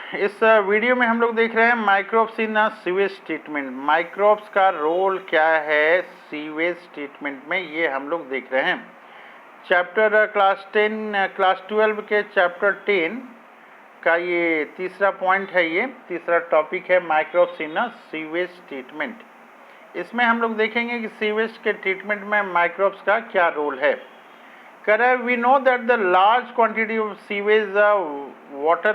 इस वीडियो में हम लोग देख रहे हैं microbes in sewage treatment. Microbes का रोल क्या है सीवेज ट्रीटमेंट में, ये हम लोग देख रहे हैं। चैप्टर क्लास 12 के चैप्टर 10 का ये तीसरा पॉइंट है, ये तीसरा टॉपिक है माइक्रोब्स इन सीवेज ट्रीटमेंट। इसमें हम लोग देखेंगे कि सीवेज के ट्रीटमेंट में माइक्रोब्स का क्या रोल है। We know that the large quantity of sewage water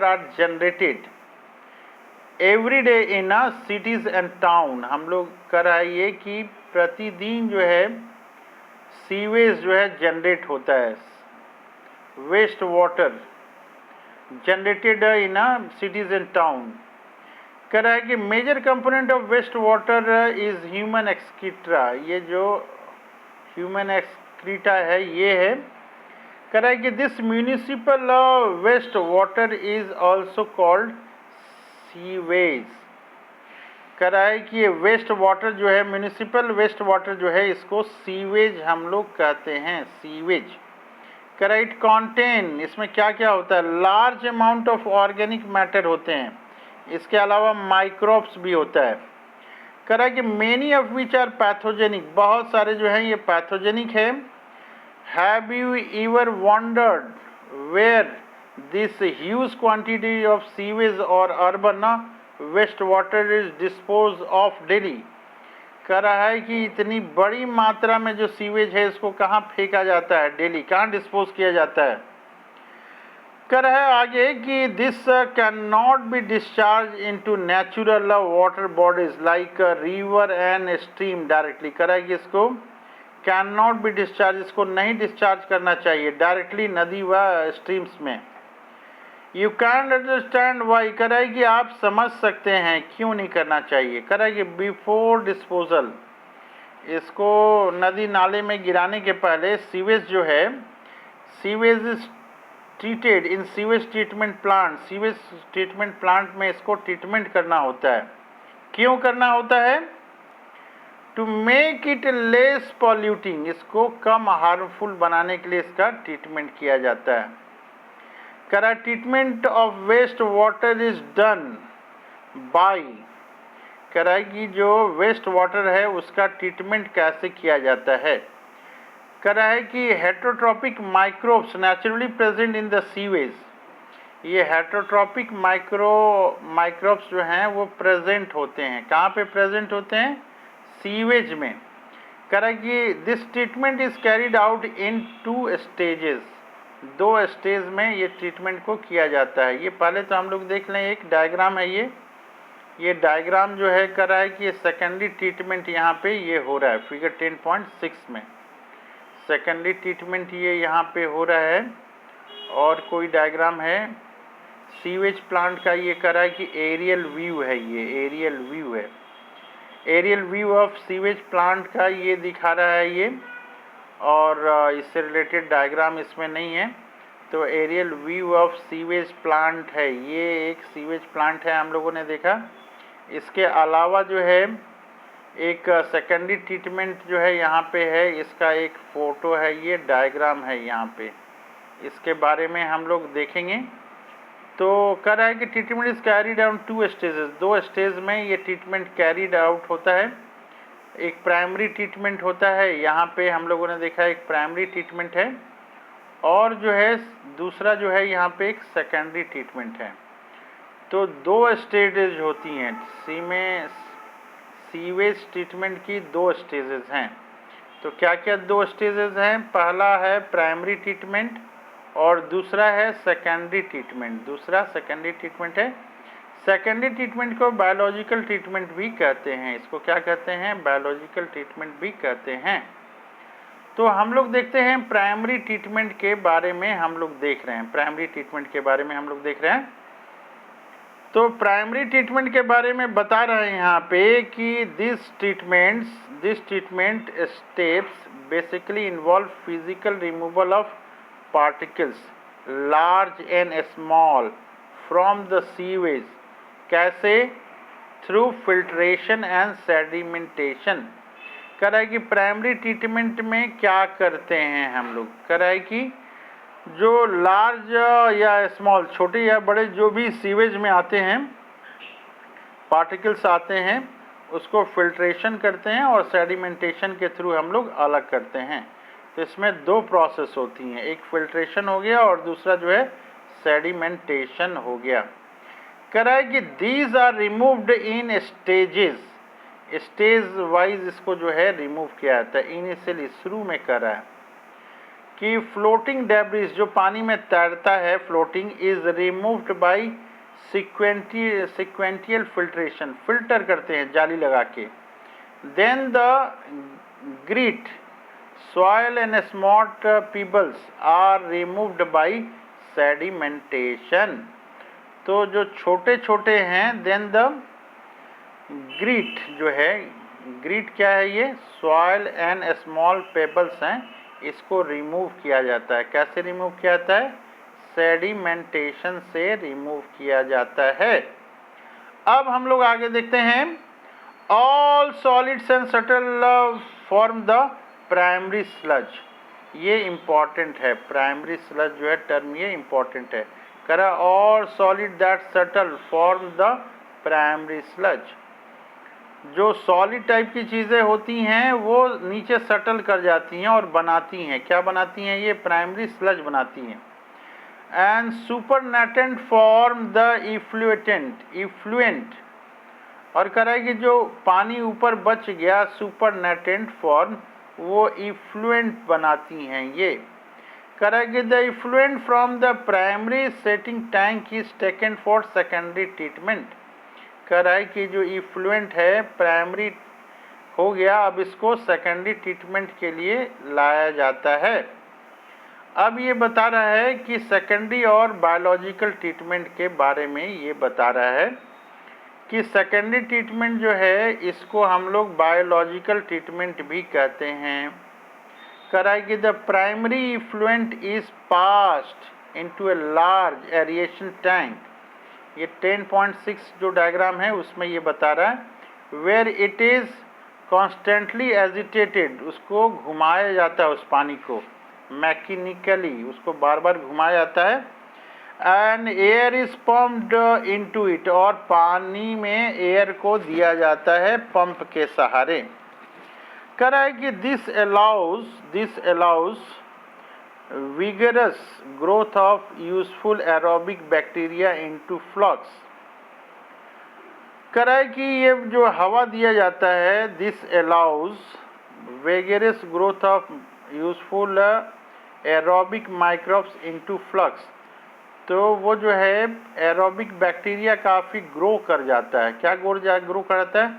are generated every day in cities and town। हम लोग कर रहा है ये कि प्रतिदिन जो है सीवेज जो है जनरेट होता है, waste water generated in cities and town. कह रहा है कि major component of waste water is human excreta. ये जो ह्यूमन एक्सक्रीटा है ये है। कह रहा है कि this municipal waste water is also called sewage. कह रहा है कि ये वेस्ट वाटर जो है, म्यूनिसिपल वेस्ट वाटर जो है, इसको सीवेज हम लोग कहते हैं, सीवेज। कह रहा है इट कॉन्टेन, इसमें क्या क्या होता है, large amount of organic matter होते हैं, इसके अलावा माइक्रोब्स भी होता है। कह रहा है कि many of which are pathogenic, बहुत सारे जो हैं ये पैथोजेनिक है। Have you ever wondered where this huge quantity of sewage और urban waste water is dispose of daily. कह रहा है कि इतनी बड़ी मात्रा में जो सीवेज है इसको कहाँ फेंका जाता है, डेली कहाँ डिस्पोज किया जाता है। कह रहा है आगे कि this can not be discharge into natural water bodies like river and stream directly. कह रहा है कि इसको कैन नॉट बी डिस्चार्ज, इसको नहीं डिस्चार्ज करना चाहिए डायरेक्टली नदी व स्ट्रीम्स में। You can understand why. कह रहा है कि आप समझ सकते हैं क्यों नहीं करना चाहिए। कह रहा है कि बिफोर डिस्पोजल, इसको नदी नाले में गिराने के पहले सीवेज जो है, sewage is treated in sewage treatment plant. Sewage treatment plant में इसको ट्रीटमेंट करना होता है। क्यों करना होता है? To make it less polluting, इसको कम हार्मफुल बनाने के लिए इसका ट्रीटमेंट किया जाता है। कह रहा treatment of waste water is done by. कह रहा है कि जो वेस्ट वाटर है उसका ट्रीटमेंट कैसे किया जाता है। कह रहा है कि heterotrophic microbes naturally present in the sewage. ये हेटरोट्रॉपिक माइक्रोब्स जो हैं वो प्रेजेंट होते हैं, कहाँ पे प्रेजेंट होते हैं? सीवेज में। कह रहा है कि this treatment is carried out in 2 stages. 2 stage में ये ट्रीटमेंट को किया जाता है। ये पहले तो हम लोग देख लें, एक डायग्राम है ये डायग्राम जो है कह रहा है कि ये सेकेंडरी ट्रीटमेंट यहाँ पे ये हो रहा है फिगर 10.6 में। सेकेंडरी ट्रीटमेंट ये यहाँ पे हो रहा है। और कोई डायग्राम है सीवेज प्लांट का, ये कह रहा है कि एरियल व्यू है, ये एरियल व्यू है, aerial view of sewage plant का ये दिखा रहा है ये। और इससे रिलेटेड डायग्राम इसमें नहीं है। तो aerial view of sewage plant है, ये एक सीवेज प्लांट है हम लोगों ने देखा। इसके अलावा जो है एक सेकेंडरी ट्रीटमेंट जो है यहाँ पे है, इसका एक फ़ोटो है, ये डायग्राम है यहाँ पे, इसके बारे में हम लोग देखेंगे। तो कह रहा है कि treatment is carried out 2 stages, 2 stage में ये ट्रीटमेंट कैरीड आउट होता है। एक प्राइमरी ट्रीटमेंट होता है, यहाँ पे हम लोगों ने देखा एक प्राइमरी ट्रीटमेंट है, और जो है दूसरा जो है यहाँ पे एक सेकेंडरी ट्रीटमेंट है। तो 2 स्टेजेज होती हैं सीवेज ट्रीटमेंट की, 2 स्टेजेस हैं। तो क्या क्या 2 स्टेजेस हैं? पहला है प्राइमरी ट्रीटमेंट और दूसरा है सेकेंडरी ट्रीटमेंट। दूसरा सेकेंडरी ट्रीटमेंट है। सेकेंडरी ट्रीटमेंट को बायोलॉजिकल ट्रीटमेंट भी कहते हैं। इसको क्या कहते हैं? बायोलॉजिकल ट्रीटमेंट भी कहते हैं। तो हम लोग देखते हैं प्राइमरी ट्रीटमेंट के बारे में हम लोग देख रहे हैं, प्राइमरी ट्रीटमेंट के बारे में हम लोग देख रहे हैं। तो प्राइमरी ट्रीटमेंट के बारे में बता रहे हैं यहाँ पे कि this treatment steps basically involve physical removal of particles large and small from the sewage. कैसे? Through filtration and sedimentation. कह रहा है कि प्राइमरी ट्रीटमेंट में क्या करते हैं हम लोग। कह रहा है कि जो लार्ज या स्मॉल, छोटे या बड़े जो भी सीवेज में आते हैं, पार्टिकल्स आते हैं, उसको फिल्ट्रेशन करते हैं और सेडिमेंटेशन के थ्रू हम लोग अलग करते हैं। तो इसमें दो प्रोसेस होती हैं, एक फिल्ट्रेशन हो गया और दूसरा जो है सेडिमेंटेशन हो गया। कह रहा है कि these are removed in stages, stage wise इसको जो है रिमूव किया जाता है। इनिशियली शुरू में कह रहा है कि फ्लोटिंग डेब्रिस जो पानी में तैरता है, floating, is removed by sequential filtration, filter करते हैं जाली लगा के। Then the grit, soil and small pebbles are removed by sedimentation. तो जो छोटे छोटे हैं, देन द ग्रीट जो है, ग्रीट क्या है, ये सॉयल एंड स्मॉल पेबल्स हैं, इसको रिमूव किया जाता है। कैसे रिमूव किया जाता है? सेडिमेंटेशन से रिमूव किया जाता है। अब हम लोग आगे देखते हैं, all solids and subtle form the primary sludge. ये इम्पॉर्टेंट है, प्राइमरी स्लज जो है टर्म, ये इम्पॉर्टेंट है। करा all solid that subtle form the primary sludge. जो सॉलिड टाइप की चीज़ें होती हैं वो नीचे सटल कर जाती हैं और बनाती हैं, क्या बनाती हैं? ये प्राइमरी स्लज बनाती हैं। And supernatant form the effluent, और कह रहा है कि जो पानी ऊपर बच गया, सुपरनेटेंट फॉर्म, वो इफ्लुएंट बनाती हैं। ये कह रहा है कि the effluent from the primary setting tank is taken for secondary treatment. कह रहा है कि जो इफ्लुएंट है, प्राइमरी हो गया, अब इसको सेकेंडरी ट्रीटमेंट के लिए लाया जाता है। अब ये बता रहा है कि सेकेंडरी और बायोलॉजिकल ट्रीटमेंट के बारे में ये बता रहा है कि सेकेंडरी ट्रीटमेंट जो है, इसको हम लोग बायोलॉजिकल ट्रीटमेंट भी कहते हैं। कह रहा है कि the primary effluent is passed into a large aeration tank. ये 10.6 जो डायग्राम है उसमें ये बता रहा है, where it is constantly agitated, उसको घुमाया जाता है उस पानी को, मैकेनिकली उसको बार बार घुमाया जाता है। And air is pumped into it, और पानी में एयर को दिया जाता है पंप के सहारे। कह रहा है कि this allows vigorous growth of useful aerobic bacteria into flux। कह रहा है कि ये जो हवा दिया जाता है, this allows vigorous growth of useful aerobic microbes into flux। तो वो जो है एरोबिक बैक्टीरिया काफ़ी ग्रो कर जाता है। क्या ग्रो कर जाता है?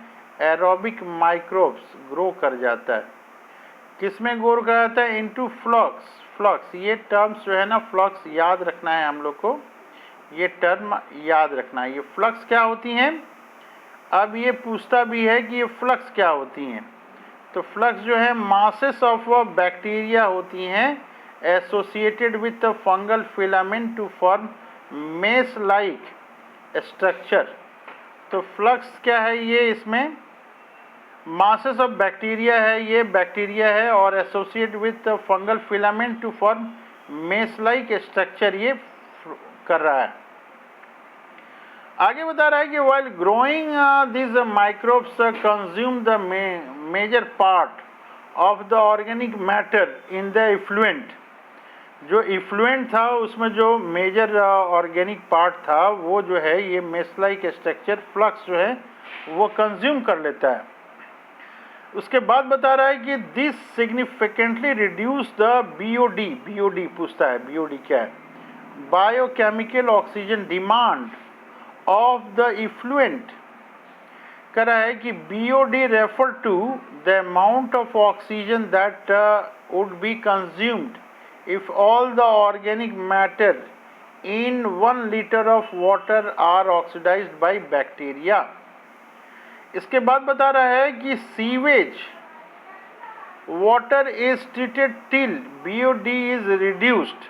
एरोबिक माइक्रोब्स ग्रो कर जाता है। किसमें ग्रो कर जाता है? Into flux. फ्लक्स, ये टर्म्स जो है ना, फ्लक्स याद रखना है हम लोग को, ये टर्म याद रखना है। ये फ्लक्स क्या होती हैं? अब ये पूछता भी है कि ये फ्लक्स क्या होती हैं। तो फ्लक्स जो है मासेस ऑफ बैक्टीरिया होती हैं associated with fungal filament to form mesh like structure. तो फ्लक्स क्या है? ये इसमें मासेस ऑफ बैक्टीरिया है, ये बैक्टीरिया है, और associate with fungal filament to form mesh like structure ये कर रहा है। आगे बता रहा है कि while growing this microbes consume the major part of the organic matter in the effluent. जो इफ्लुएंट था उसमें जो मेजर ऑर्गेनिक पार्ट था, वो जो है ये मेस लाइक स्ट्रक्चर फ्लक्स जो है वो कंज्यूम कर लेता है। उसके बाद बता रहा है कि this significantly reduce the BOD. BOD पूछता है, बीओडी क्या है? Biochemical oxygen demand of the effluent. कह रहा है कि BOD refer to the amount of oxygen that would be consumed if all the organic matter in 1 liter of water are oxidized by bacteria। इसके बाद बता रहा है कि sewage water is treated till BOD is reduced.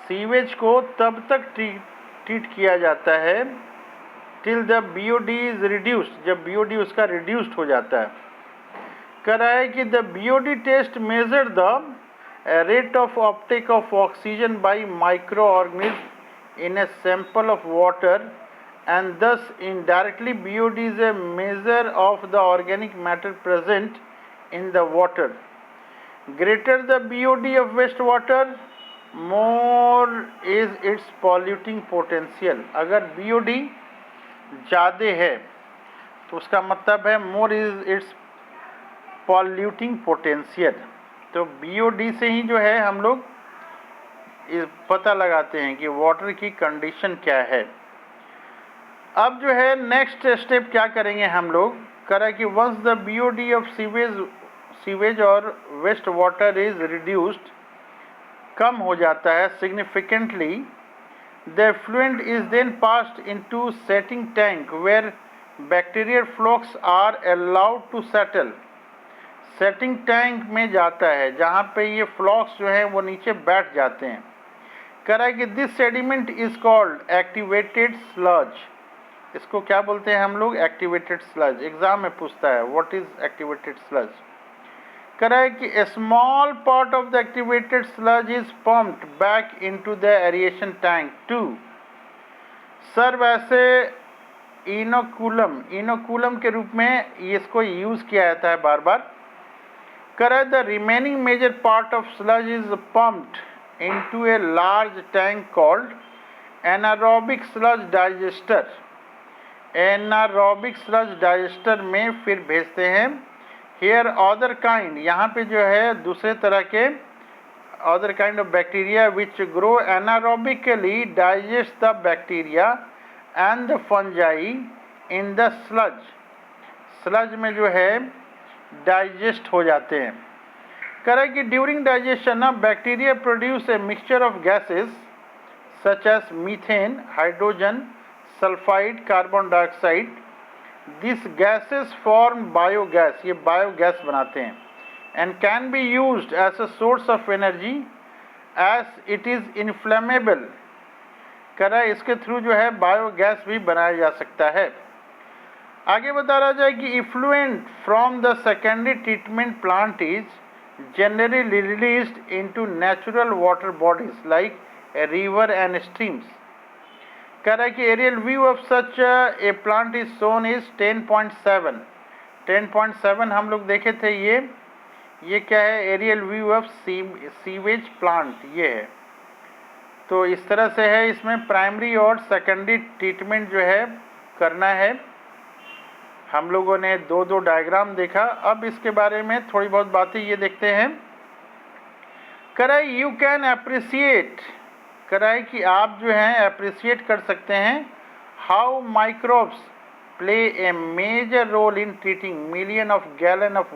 Sewage को तब तक treat किया जाता है till the BOD is reduced, जब BOD उसका रिड्यूस्ड हो जाता है। कह रहा है कि the BOD test measure the rate of uptake of oxygen by microorganisms in a sample of water, and thus indirectly BOD is a measure of the organic matter present in the water. Greater the BOD of wastewater, more is its polluting potential. अगर BOD ज़्यादा है तो उसका मतलब है more is it's polluting potential. तो BOD से ही जो है हम लोग पता लगाते हैं कि वाटर की कंडीशन क्या है। अब जो है नेक्स्ट स्टेप क्या करेंगे हम लोग, करें कि once the BOD of sewage और वेस्ट वाटर इज रिड्यूस्ड, कम हो जाता है significantly, the effluent is then passed into setting tank where bacterial flocs are allowed to settle. Setting tank में जाता है जहाँ पे ये फ्लॉक्स जो है वो नीचे बैठ जाते हैं। करा कि this sediment is called activated sludge. इसको क्या बोलते हैं हम लोग, एक्टिवेटेड स्लज। एग्जाम में पूछता है व्हाट इज एक्टिवेटेड स्लज। करा है कि a small part of the activated sludge is pumped back into the aeration tank to serve as a inoculum के रूप में इसको यूज किया जाता है बार बार। करा the remaining major part of sludge is pumped into a large tank called anaerobic sludge digester. Anaerobic sludge digester में फिर भेजते हैं। हेयर अदर काइंड, यहाँ पे जो है दूसरे तरह के other kind of bacteria which grow anaerobically digest the bacteria and the fungi in the sludge. Sludge में जो है डाइजेस्ट हो जाते हैं। करें कि ड्यूरिंग डाइजेशन ना bacteria produce a mixture of gases such as methane, hydrogen sulphide, carbon dioxide. This gases form biogas, ये बायोगैस बनाते हैं। And can be used as a source of energy as it is inflammable. करा इसके through जो है biogas भी बनाया जा सकता है। आगे बता रहा जाए कि effluent from the secondary treatment plant is generally released into natural water bodies like river and streams. कह रहा है कि aerial view of such a plant is shown is 10.7। 10.7 हम लोग देखे थे। ये क्या है, aerial view of sewage plant ये है। तो इस तरह से है, इसमें प्राइमरी और सेकेंडरी ट्रीटमेंट जो है करना है। हम लोगों ने दो डायग्राम देखा। अब इसके बारे में थोड़ी बहुत बातें ये देखते हैं। करा यू कैन अप्रिसिएट, कराए कि आप जो हैं अप्रिसिएट कर सकते हैं how microbes play a major role in treating million of gallon of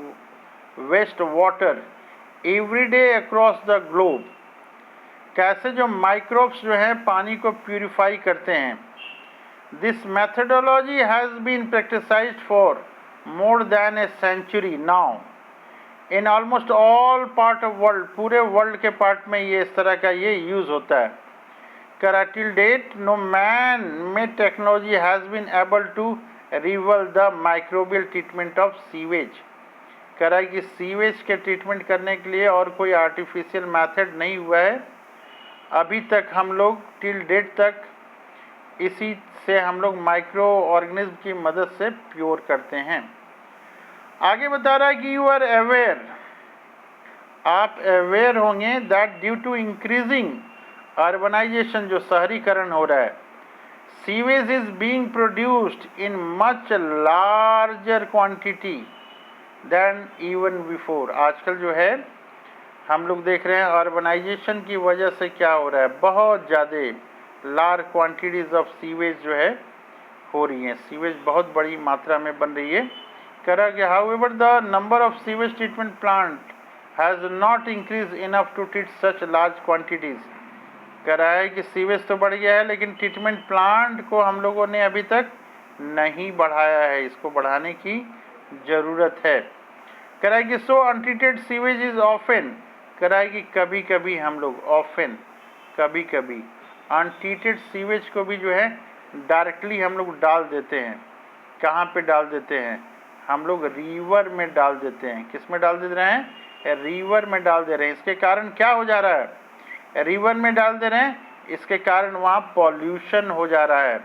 waste water every day across the globe. कैसे जो माइक्रोब्स जो हैं पानी को प्यूरिफाई करते हैं। This methodology has been practised for more than a century now in almost all part of world. पूरे world के पार्ट में ये इस तरह का ये यूज़ होता है। करा till date no man made technology has been able to rival the microbial treatment of sewage. करा कि सीवेज के ट्रीटमेंट करने के लिए और कोई आर्टिफिशियल मेथड नहीं हुआ है अभी तक। हम लोग टिल डेट तक इसी से हम लोग माइक्रो ऑर्गेनिज्म की मदद से प्योर करते हैं। आगे बता रहा है कि यू आर अवेयर, आप अवेयर होंगे that due to increasing urbanisation, जो शहरीकरण हो रहा है, sewage is being produced in much larger quantity than even before. आजकल जो है हम लोग देख रहे हैं अर्बनाइजेशन की वजह से क्या हो रहा है, बहुत ज़्यादा लार्ज क्वांटिटीज़ ऑफ सीवेज जो है हो रही हैं। सीवेज बहुत बड़ी मात्रा में बन रही है। करा कि however the number of sewage treatment plant has not increase enough to treat such large quantities. कह रहा है कि सीवेज तो बढ़ गया है लेकिन ट्रीटमेंट प्लांट को हम लोगों ने अभी तक नहीं बढ़ाया है, इसको बढ़ाने की ज़रूरत है। कह रहा है कि सो अनट्रीटेड सीवेज इज़ ऑफन, कह रहा है कि कभी कभी हम लोग ऑफन कभी कभी अनट्रीटेड सीवेज को भी जो है डायरेक्टली हम लोग डाल देते हैं। कहाँ पे डाल देते हैं हम लोग, रिवर में डाल देते हैं। किस में डाल दे रहे हैं, रिवर में डाल दे रहे हैं। इसके कारण क्या हो जा रहा है, रिवर में डाल दे रहे हैं, इसके कारण वहाँ पॉल्यूशन हो जा रहा है।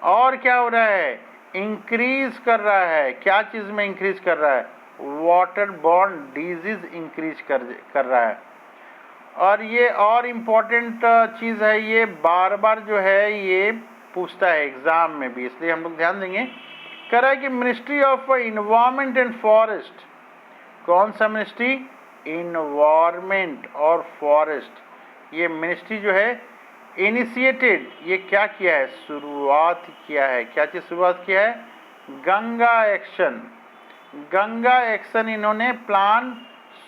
और क्या हो रहा है, इंक्रीज कर रहा है, क्या चीज़ में इंक्रीज कर रहा है, वाटर बॉर्न डिजीज इंक्रीज कर रहा है। और ये और इम्पोर्टेंट चीज़ है, ये बार बार जो है ये पूछता है एग्ज़ाम में भी, इसलिए हम लोग ध्यान देंगे। कह रहा है कि ministry of environment and forest, कौन सा मिनिस्ट्री, इन्वायरमेंट और फॉरेस्ट, ये मिनिस्ट्री जो है इनिशिएटेड, ये क्या किया है, शुरुआत किया है, क्या चीज़ शुरुआत किया है, गंगा एक्शन, गंगा एक्शन इन्होंने प्लान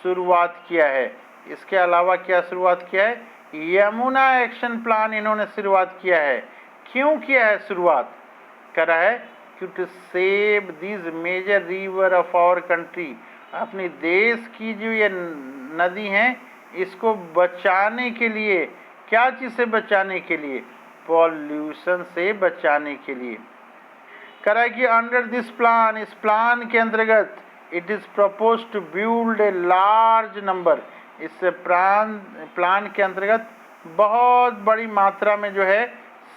शुरुआत किया है। इसके अलावा क्या शुरुआत किया है, यमुना एक्शन प्लान इन्होंने शुरुआत किया है। क्यों किया है शुरुआत, करा है to save this major river of our country, अपनी देश की जो ये नदी हैं इसको बचाने के लिए, क्या चीज़ से बचाने के लिए, पॉल्यूशन से बचाने के लिए। करा है कि अंडर दिस प्लान, इस प्लान के अंतर्गत it is propose to build a large number, इस प्लान के अंतर्गत बहुत बड़ी मात्रा में जो है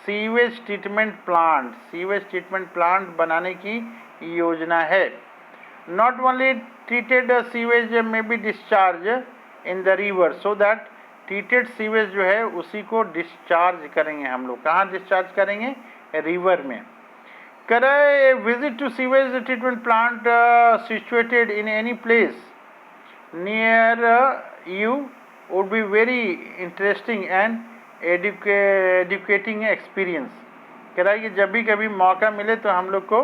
सीवेज ट्रीटमेंट प्लांट बनाने की योजना है। नॉट ओनली ट्रीटेड सीवेज में be discharge in the river, so that treated sewage जो है उसी को डिस्चार्ज करेंगे हम लोग, कहाँ डिस्चार्ज करेंगे, रिवर में। करे visit to sewage treatment plant situated in any place near you would be very interesting and educating experience। कह रहा है कि जब भी कभी मौका मिले तो हम लोग को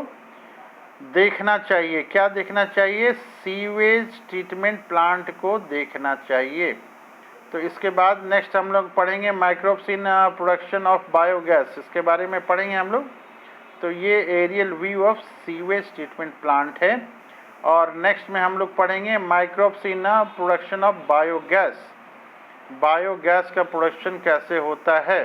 देखना चाहिए, क्या देखना चाहिए, सीवेज ट्रीटमेंट प्लांट को देखना चाहिए। तो इसके बाद नेक्स्ट हम लोग पढ़ेंगे microbes in production of biogas, इसके बारे में पढ़ेंगे हम लोग। तो ये aerial view of sewage treatment plant है। और नेक्स्ट में हम लोग पढ़ेंगे microbes in production of biogas, biogas का प्रोडक्शन कैसे होता है।